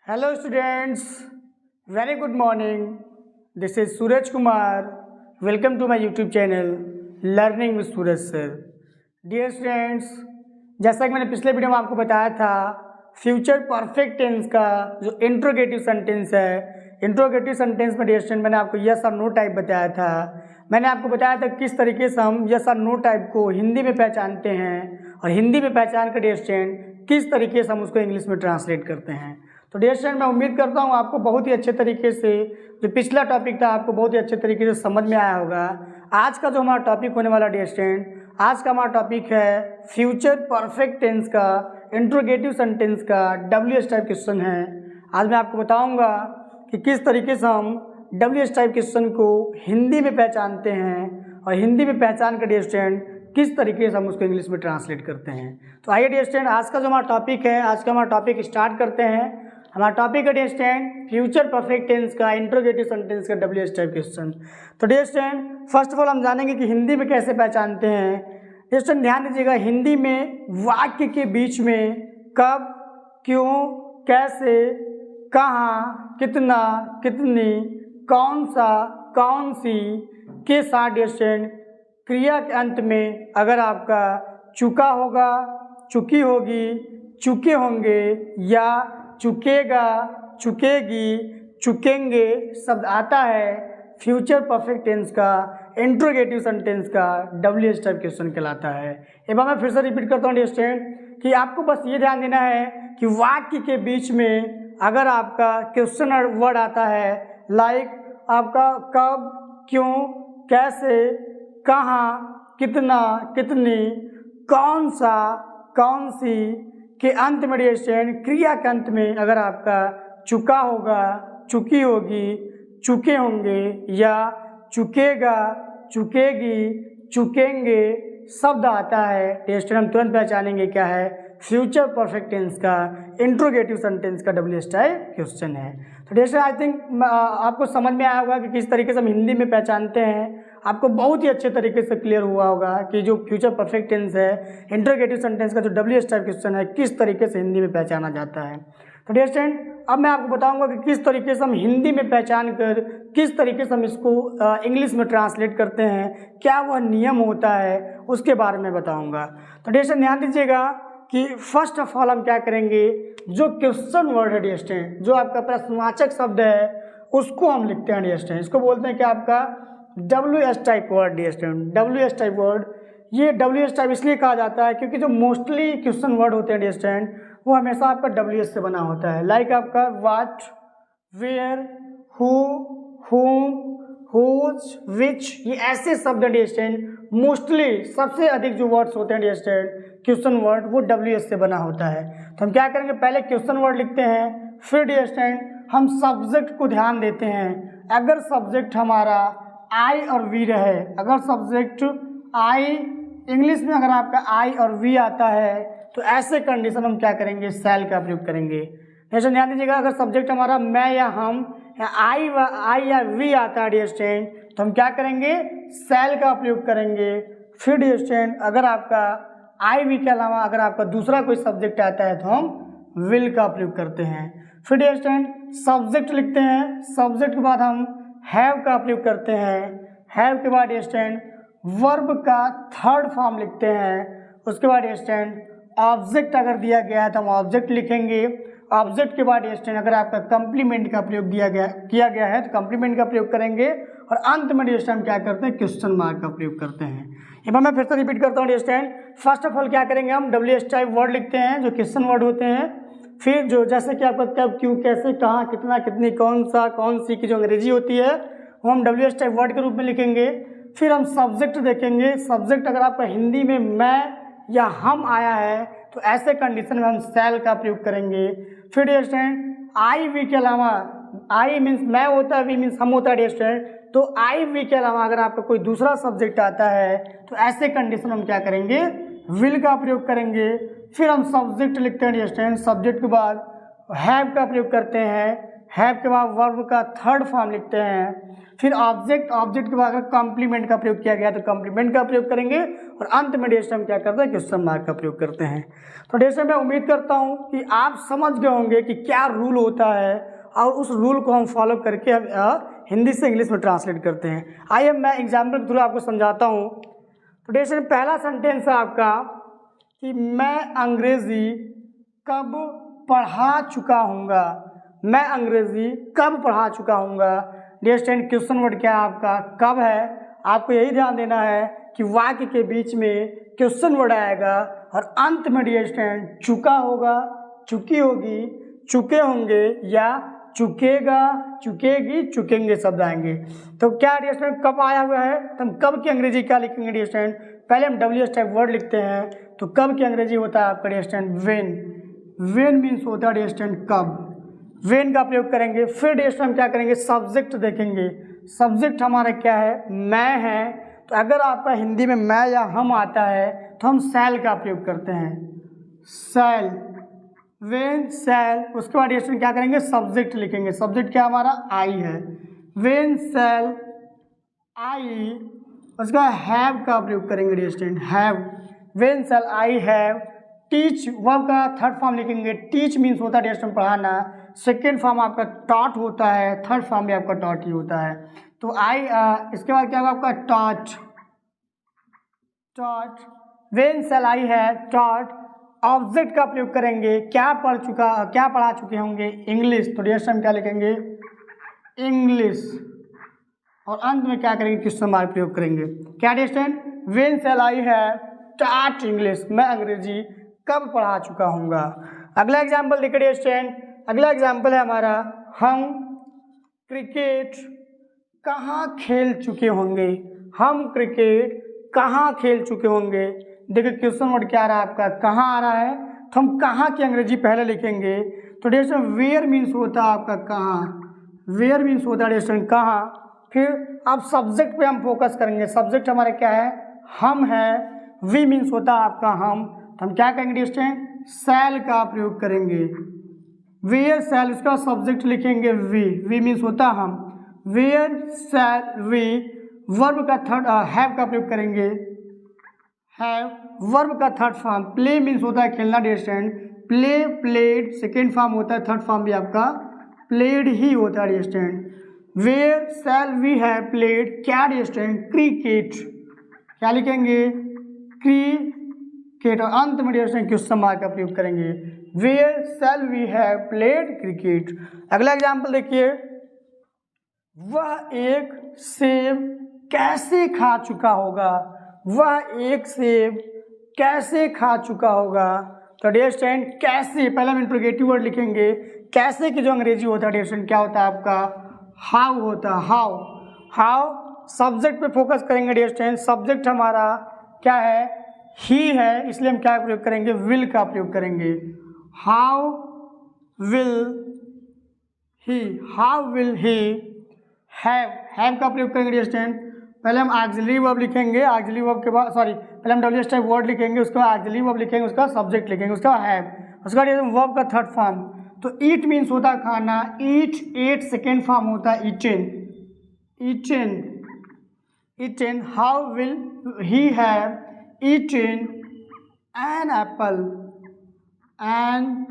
Hello students, very good morning. This is Suraj Kumar. Welcome to my YouTube channel Learning with Suraj Sir. Dear students, जैसा कि मैंने पिछले video में आपको बताया था फ्यूचर परफेक्ट टेंस का जो इंट्रोगेटिव सेंटेंस है, इंट्रोगेटिव सेंटेंस में डियर स्टूडेंट मैंने आपको यस और नो टाइप बताया था। मैंने आपको बताया था किस तरीके से हम यस और नो टाइप को हिंदी में पहचानते हैं और हिंदी में पहचान कर डियर स्टूडेंट किस तरीके से हम उसको इंग्लिश में ट्रांसलेट करते हैं। तो डियर स्टूडेंट मैं उम्मीद करता हूँ आपको बहुत ही अच्छे तरीके से जो पिछला टॉपिक था आपको बहुत ही अच्छे तरीके से समझ में आया होगा। आज का जो हमारा टॉपिक होने वाला डियर स्टूडेंट, आज का हमारा टॉपिक है फ्यूचर परफेक्ट टेंस का इंट्रोगेटिव सेंटेंस का WH टाइप क्वेश्चन है। आज मैं आपको बताऊंगा कि किस तरीके से हम WH टाइप क्वेश्चन को हिंदी में पहचानते हैं और हिंदी में पहचान कर डियर स्टूडेंट किस तरीके से हम उसको इंग्लिश में ट्रांसलेट करते हैं। तो आइए डियर स्टूडेंट आज का जो हमारा टॉपिक है, आज का हमारा टॉपिक स्टार्ट करते हैं। हमारा टॉपिक है dear student future perfect tense का इंट्रोगेटिव सेंटेंस का WH टाइप क्वेश्चन। तो dear student first of all हम जानेंगे कि हिंदी में कैसे पहचानते हैं। डियर स्टूडेंट ध्यान दीजिएगा, हिंदी में वाक्य के बीच में कब, क्यों, कैसे, कहाँ, कितना, कितनी, कौन सा, कौन सी के साथ डियर स्टूडेंट क्रिया के अंत में अगर आपका चुका होगा, चुकी होगी, चुके होंगे या चुकेगा, चुकेगी, चुकेंगे शब्द आता है फ्यूचर परफेक्ट टेंस का इंट्रोगेटिव सेंटेंस का WH टाइप क्वेश्चन कहलाता है। एक बार मैं फिर से रिपीट करता हूँ डियर स्टूडेंट कि आपको बस ये ध्यान देना है कि वाक्य के बीच में अगर आपका क्वेश्चन वर्ड आता है लाइक आपका कब, क्यों, कैसे, कहाँ, कितना, कितनी, कौन सा, कौन सी के अंत में डियर स्टूडेंट क्रिया के अंत में अगर आपका चुका होगा, चुकी होगी, चुके होंगे या चुकेगा, चुकेगी, चुकेंगे शब्द आता है डियर स्टूडेंट हम तुरंत पहचानेंगे क्या है फ्यूचर परफेक्ट टेंस का इंट्रोगेटिव सेंटेंस का WH टाइप क्वेश्चन है। तो डियर स्टूडेंट आई थिंक आपको समझ में आया होगा कि किस तरीके से हम हिंदी में पहचानते हैं। आपको बहुत ही अच्छे तरीके से क्लियर हुआ होगा कि जो फ्यूचर परफेक्ट टेंस है इंट्रोगेटिव सेंटेंस का जो WH टाइप क्वेश्चन है किस तरीके से हिंदी में पहचाना जाता है। तो डियर स्टूडेंट अब मैं आपको बताऊंगा कि किस तरीके से हम हिंदी में पहचान कर किस तरीके से हम इसको इंग्लिश में ट्रांसलेट करते हैं, क्या वह नियम होता है उसके बारे में बताऊंगा। तो डियर स्टूडेंट ध्यान दीजिएगा कि फर्स्ट ऑफ ऑल हम क्या करेंगे, जो क्वेश्चन वर्ड है डियर स्टूडेंट, जो आपका प्रश्नवाचक शब्द है उसको हम लिखते हैं डियर स्टूडेंट। इसको बोलते हैं कि आपका WH type word dear student. WH type word, ये WH टाइप इसलिए कहा जाता है क्योंकि जो मोस्टली क्वेश्चन वर्ड होते हैं डियर स्टूडेंट वो हमेशा आपका WH से बना होता है। लाइक आपका व्हाट, वेयर, हु, हुम, हुज, विच, ये ऐसे शब्द हैं डियर स्टूडेंट मोस्टली सबसे अधिक जो वर्ड्स होते हैं डियर स्टूडेंट क्वेश्चन वर्ड वो WH से बना होता है। तो हम क्या करेंगे, पहले क्वेश्चन वर्ड लिखते हैं, फिर डियर स्टूडेंट हम सब्जेक्ट को ध्यान देते हैं। अगर सब्जेक्ट हमारा आई और वी रहे, अगर सब्जेक्ट आई इंग्लिश में अगर आपका आई और वी आता है तो ऐसे कंडीशन हम क्या करेंगे, शैल का प्रयोग करेंगे। जैसे ध्यान दीजिएगा, अगर सब्जेक्ट हमारा मैं या हम या आई या वी आता है डियर स्टूडेंट तो हम क्या करेंगे, शैल का प्रयोग करेंगे। फिर डियर स्टूडेंट अगर आपका आई वी के अलावा अगर आपका दूसरा कोई सब्जेक्ट आता है तो हम विल का प्रयोग करते हैं। फिर डियर स्टूडेंट सब्जेक्ट लिखते हैं, सब्जेक्ट के बाद हम हैव का प्रयोग करते हैं। हैव के बाद डियर स्टूडेंट वर्ब का थर्ड फॉर्म लिखते हैं। उसके बाद डियर स्टूडेंट ऑब्जेक्ट अगर दिया गया है तो हम ऑब्जेक्ट लिखेंगे। ऑब्जेक्ट के बाद डियर स्टूडेंट अगर आपका कंप्लीमेंट का प्रयोग किया गया है तो कंप्लीमेंट का प्रयोग करेंगे और अंत में डियर स्टूडेंट हम क्या करते हैं, क्वेश्चन मार्क का प्रयोग करते हैं। एक बार मैं फिर से रिपीट करता हूँ dear student, first of all क्या करेंगे, हम WH टाइप वर्ड लिखते हैं जो क्वेश्चन वर्ड होते हैं। फिर जो जैसे कि आपका कब, क्यों, कैसे, कहाँ, कितना, कितनी, कौन सा, कौन सी की जो अंग्रेजी होती है वो हम WH टाइप वर्ड के रूप में लिखेंगे। फिर हम सब्जेक्ट देखेंगे, सब्जेक्ट अगर आपका हिंदी में मैं या हम आया है तो ऐसे कंडीशन में हम शैल का प्रयोग करेंगे। फिर डियर स्टूडेंट आई वी के अलावा, आई मीन्स मैं होता है, वी मीन्स हम होता है डियर स्टूडेंट, तो आई वी के अलावा अगर आपका कोई दूसरा सब्जेक्ट आता है तो ऐसे कंडीशन हम क्या करेंगे, विल का प्रयोग करेंगे। फिर हम सब्जेक्ट लिखते हैं डियर स्टूडेंट, सब्जेक्ट के बाद हैव का प्रयोग करते हैं। हैव के बाद वर्ब का थर्ड फॉर्म लिखते हैं, फिर ऑब्जेक्ट, ऑब्जेक्ट के बाद अगर कॉम्प्लीमेंट का प्रयोग किया गया तो कॉम्प्लीमेंट का प्रयोग करेंगे, और अंत में डियर हम क्या करते हैं, क्वेश्चन मार्क का प्रयोग करते हैं। तो डियर मैं उम्मीद करता हूँ कि आप समझ गए होंगे कि क्या रूल होता है, और उस रूल को हम फॉलो करके हम हिंदी से इंग्लिश में ट्रांसलेट करते हैं। आइए मैं एग्जाम्पल के थ्रू आपको समझाता हूँ। तो डियर पहला सेंटेंस है आपका कि मैं अंग्रेजी कब पढ़ा चुका हूँगा। मैं अंग्रेजी कब पढ़ा चुका हूँगा। डियर स्टूडेंट क्वेश्चन वर्ड क्या है आपका, कब है। आपको यही ध्यान देना है कि वाक्य के बीच में क्वेश्चन वर्ड आएगा, और अंत में डियर स्टूडेंट चुका होगा, चुकी होगी, चुके होंगे, या चुकेगा, चुकेगी, चुकेंगे शब्द आएंगे। तो क्या डियर स्टूडेंट कब आया हुआ है, तो हम कब की अंग्रेजी क्या लिखेंगे डियर स्टूडेंट, पहले हम WH टाइप वर्ड लिखते हैं। तो कब की अंग्रेजी होता है आपका dear student when. When means होता है डियर स्टूडेंट कब, वेन का प्रयोग करेंगे। फिर डियर हम क्या करेंगे, सब्जेक्ट देखेंगे। सब्जेक्ट हमारा क्या है, मैं है। तो अगर आपका हिंदी में मैं या हम आता है तो हम शैल का प्रयोग करते हैं, शैल, वेन शैल। उसके बाद डियर क्या करेंगे, सब्जेक्ट लिखेंगे। सब्जेक्ट क्या हमारा आई है, वेन शैल आई। उसके बाद हैव का प्रयोग करेंगे dear student, have, when shall I have. Teach verb का थर्ड फॉर्म लिखेंगे। टीच मीन्स होता है डियर स्टूडेंट पढ़ाना। सेकेंड फॉर्म आपका टॉट होता है, थर्ड फॉर्म भी आपका टॉट ही होता है। तो आई इसके बाद क्या होगा आपका टॉट, टॉट, वेन शैल आई है टॉट। ऑब्जेक्ट का प्रयोग करेंगे, क्या पढ़ चुका, क्या पढ़ा चुके होंगे, इंग्लिश। तो डियर हम क्या लिखेंगे, इंग्लिश, और अंत में क्या करेंगे, क्वेश्चन मार्क प्रयोग करेंगे। क्या डियर वेन शैल आई है टॉट इंग्लिश, मैं अंग्रेजी कब पढ़ा चुका हूँगा। अगला एग्जाम्पल देखिए डियर स्टूडेंट, अगला एग्जाम्पल है हमारा, हम क्रिकेट कहाँ खेल चुके होंगे। हम क्रिकेट कहाँ खेल चुके होंगे। देखिए क्वेश्चन वर्ड क्या आ रहा है आपका, कहाँ आ रहा है, तो हम कहाँ की अंग्रेजी पहले लिखेंगे। तो डियर स्टूडेंट वेयर मीन्स होता है आपका कहाँ, वेयर मीन्स होता है डियर स्टूडेंट कहाँ। फिर अब सब्जेक्ट पे हम फोकस करेंगे। सब्जेक्ट हमारा क्या है, हम है। वी मीन्स होता है आपका हम, तो हम क्या करेंगे डियर स्टूडेंट, शैल का प्रयोग करेंगे। वेयर शैल, इसका सब्जेक्ट लिखेंगे वी, वी मीन्स होता है हम, वेयर शैल वी। वर्ब का थर्ड हैव का प्रयोग करेंगे, हैव। वर्ब का थर्ड फॉर्म प्ले मीन्स होता है खेलना dear student, play, played. Second form होता है, थर्ड फॉर्म भी आपका प्लेड ही होता है dear student. Where shall we have played क्या डियर स्टूडेंट, क्रिकेट। क्या लिखेंगे, क्रिकेट, और अंत में डियर स्टूडेंट क्वेश्चन मार्क का प्रयोग करेंगे। Where shall we have played cricket. अगला एग्जाम्पल देखिए, वह एक सेब कैसे खा चुका होगा। वह एक सेब कैसे खा चुका होगा। तो डियर स्टूडेंट कैसे, पहले हम इंट्रोगेटिव वर्ड लिखेंगे। कैसे की जो अंग्रेजी होता है डियर स्टूडेंट क्या होता है आपका, हाउ होता है, हाउ। हाउ सब्जेक्ट पे फोकस करेंगे डियर स्टूडेंट। सब्जेक्ट हमारा क्या है, ही है, इसलिए हम क्या प्रयोग करेंगे, विल का प्रयोग करेंगे। How will he, how will he have का प्रयोग करेंगे डियर स्टूडेंट। पहले हम ऑक्सिलरी वर्ब लिखेंगे, ऑक्सिलरी वर्ब के बाद पहले हम WH टाइप वर्ड लिखेंगे, उसके बाद ऑक्सिलरी वर्ब लिखेंगे, उसका सब्जेक्ट लिखेंगे, उसका हैव, उसका वर्ब का थर्ड फॉर्म। तो ईट मीन्स होता है खाना, ईट, एट सेकेंड फॉर्म होता है eaten, eaten, eaten. How will he have eaten an apple, an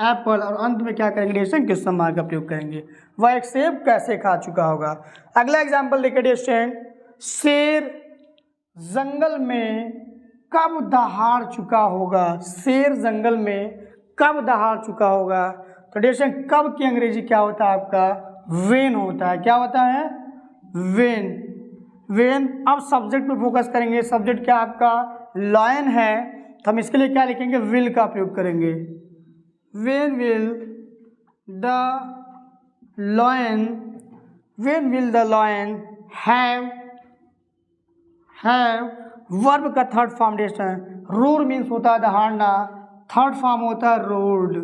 apple, और अंत में क्या करेंगे डियर स्टूडेंट, क्वेश्चन मार्क का प्रयोग करेंगे। वह एक सेब कैसे खा चुका होगा। अगला एग्जाम्पल देखिए डियर स्टूडेंट, शेर जंगल में कब दहाड़ चुका होगा। शेर जंगल में कब दहाड़ चुका होगा। तो डियर स्टूडेंट कब की अंग्रेजी क्या होता है आपका, वेन होता है। क्या होता है, वेन, वेन। अब सब्जेक्ट पर फोकस करेंगे। सब्जेक्ट क्या आपका, लायन है, तो हम इसके लिए क्या लिखेंगे, विल का प्रयोग करेंगे। When will the lion, when will the lion have verb का third form dear student, road means होता है दहाड़ना, थर्ड फॉर्म होता है road,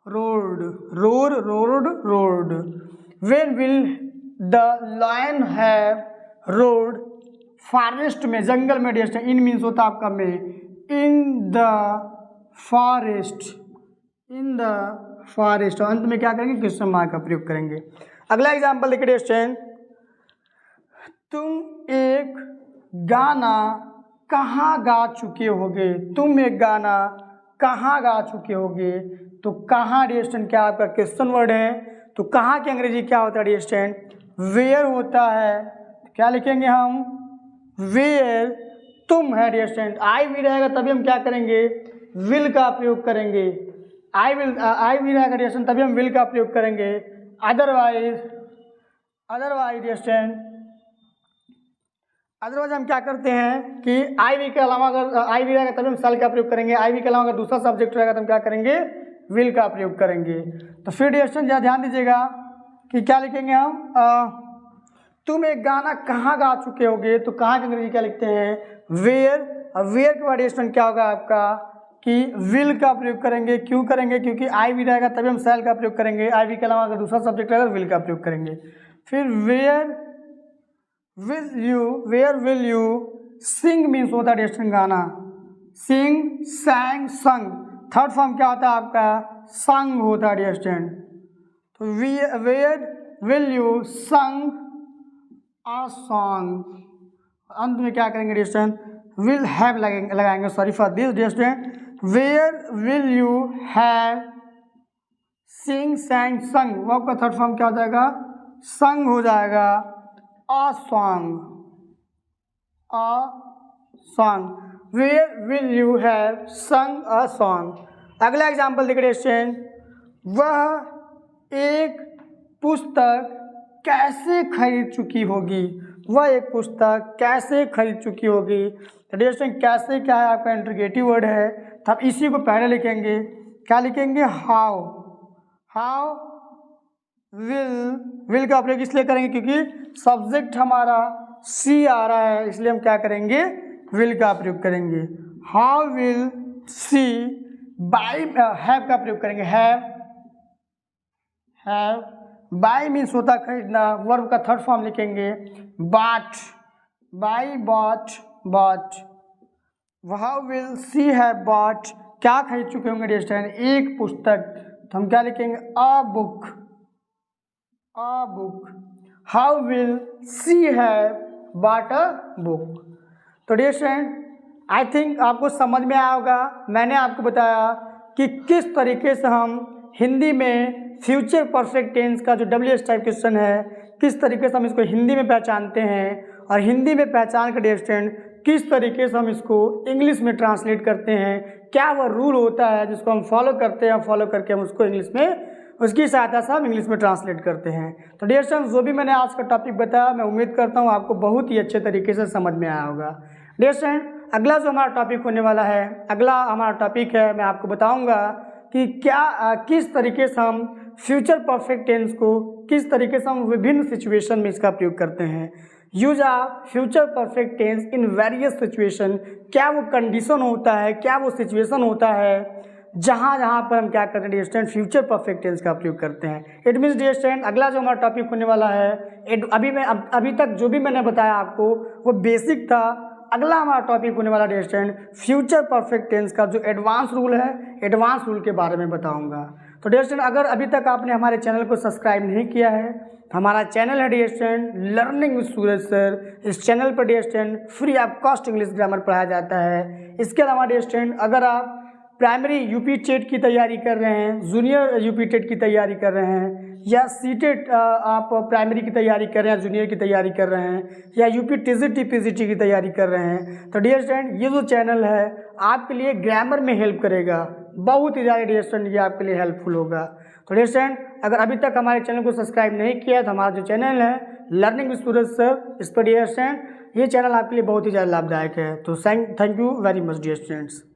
road, road, road, road. When will the lion have road, forest में, जंगल में डियर स्टूडेंट, इन means होता है आपका में, in the forest, in the forest. अंत में क्या करेंगे, क्वेश्चन मार्क का प्रयोग करेंगे। अगला एग्जाम्पल देखिए स्टूडेंट, तुम एक गाना कहाँ गा चुके होगे। तुम एक गाना कहाँ गा चुके होगे। तो कहाँ डियर स्टूडेंट क्या आपका क्वेश्चन वर्ड है। तो कहाँ की अंग्रेजी क्या होता है डियर स्टूडेंट, वेयर होता है। क्या लिखेंगे हम, वेयर। तुम है डियर स्टूडेंट, आई भी रहेगा तभी हम क्या करेंगे, विल का प्रयोग करेंगे। आई भी रहेगा डियर स्टूडेंट तभी हम विल का प्रयोग करेंगे। अदरवाइज डियर स्टूडेंट, अदरवाइज हम क्या करते हैं कि आई वी के अलावा अगर आई वी रहेगा तभी हम सेल का प्रयोग करेंगे। आई वी के अलावा अगर दूसरा सब्जेक्ट रहेगा तो हम क्या करेंगे, विल का प्रयोग करेंगे। तो फिर डियर स्टूडेंट ध्यान दीजिएगा कि क्या लिखेंगे हम, तुम एक गाना कहाँ गा चुके होगे। तो कहाँ की अंग्रेजी क्या लिखते हैं, वेयर। और वेयर के बाद डियर स्टूडेंट क्या होगा आपका कि विल का प्रयोग करेंगे। क्यों करेंगे, क्योंकि आई वी रहेगा तभी हम सेल का प्रयोग करेंगे। आई वी के अलावा अगर दूसरा सब्जेक्ट रहेगा तो विल का प्रयोग करेंगे। फिर where will you sing means होता है डियर स्टूडेंट गाना, सिंग, सैंग, संग। थर्ड फॉर्म क्या होता है आपका, संग होता है डियर स्टूडेंट। तो where will you sung a song. अंत में क्या करेंगे डियर स्टूडेंट, विल हैव लगाएंगे, sorry for this dear student. Where will you have sing, sang, sung. Verb का थर्ड फॉर्म क्या हो जाएगा, संग हो जाएगा। A song, a song. Where will you have sung a song. अगला example देखिए student, वह एक पुस्तक कैसे खरीद चुकी होगी। वह एक पुस्तक कैसे खरीद चुकी होगी। तो डियर स्टूडेंट कैसे क्या है आपका इंट्रोगेटिव वर्ड है, तो आप इसी को पहले लिखेंगे। क्या लिखेंगे, हाउ। हाउ विल का प्रयोग इसलिए करेंगे क्योंकि सब्जेक्ट हमारा सी आ रहा है, इसलिए हम क्या करेंगे, विल का प्रयोग करेंगे। How will C. By have का प्रयोग करेंगे, हैव। बाई मीन्स होता खरीदना, वर्ब का थर्ड फॉर्म लिखेंगे, bought. Buy, bought. How will she have bought, क्या खरीद चुके होंगे डियर स्टूडेंट, एक पुस्तक। तो हम क्या लिखेंगे, a book, a book. How will she have bought a book. तो डियर स्टूडेंट आई थिंक आपको समझ में आया होगा। मैंने आपको बताया कि किस तरीके से हम हिंदी में फ्यूचर परफेक्ट टेंस का जो WH टाइप क्वेश्चन है, किस तरीके से हम इसको हिंदी में पहचानते हैं, और हिंदी में पहचान कर डियर स्टूडेंट किस तरीके से हम इसको इंग्लिश में ट्रांसलेट करते हैं। क्या वह रूल होता है जिसको हम फॉलो करते हैं, फॉलो करके हम उसको इंग्लिश में, उसकी सहायता से हम इंग्लिश में ट्रांसलेट करते हैं। तो डियर स्टूडेंट्स जो भी मैंने आज का टॉपिक बताया, मैं उम्मीद करता हूँ आपको बहुत ही अच्छे तरीके से समझ में आया होगा। डियर स्टूडेंट अगला जो हमारा टॉपिक होने वाला है, अगला हमारा टॉपिक है, मैं आपको बताऊंगा कि किस तरीके से हम फ्यूचर परफेक्ट टेंस को किस तरीके से हम विभिन्न सिचुएशन में इसका प्रयोग करते हैं। Use of future perfect tense in various situation. क्या वो कंडीशन होता है, क्या वो सिचुएशन होता है जहाँ पर हम क्या करते हैं dear student, future perfect tense का प्रयोग करते हैं। इट मीन्स डियर स्टूडेंट अगला जो हमारा टॉपिक होने वाला है, अभी तक जो भी मैंने बताया आपको वो बेसिक था। अगला हमारा टॉपिक होने वाला dear student future perfect tense का जो एडवांस रूल है, एडवांस रूल के बारे में बताऊंगा। तो डियर स्टूडेंट अगर अभी तक आपने हमारे चैनल को सब्सक्राइब नहीं किया है, हमारा चैनल है dear student learning with Suraj sir. इस चैनल पर dear student free of cost English grammar पढ़ाया जाता है। इसके अलावा डियर स्टूडेंट अगर आप प्राइमरी यूपी टेट की तैयारी कर रहे हैं, जूनियर यूपी टेट की तैयारी कर रहे हैं, या सीटेट आप प्राइमरी की तैयारी कर रहे हैं, जूनियर की तैयारी कर रहे हैं, या यूपी टीजीटी पीजीटी की तैयारी कर रहे हैं, तो डियर स्टूडेंट ये जो चैनल है आपके लिए ग्रामर में हेल्प करेगा, बहुत ही ज़्यादा डियर स्टूडेंट ये आपके लिए हेल्पफुल होगा। तो डियर स्टूडेंट अगर अभी तक हमारे चैनल को सब्सक्राइब नहीं किया तो हमारा जो चैनल है लर्निंग विद सूरज सर, इस पर डियर स्टूडेंट ये चैनल आपके लिए बहुत ही ज़्यादा लाभदायक है। तो thank you very much dear students.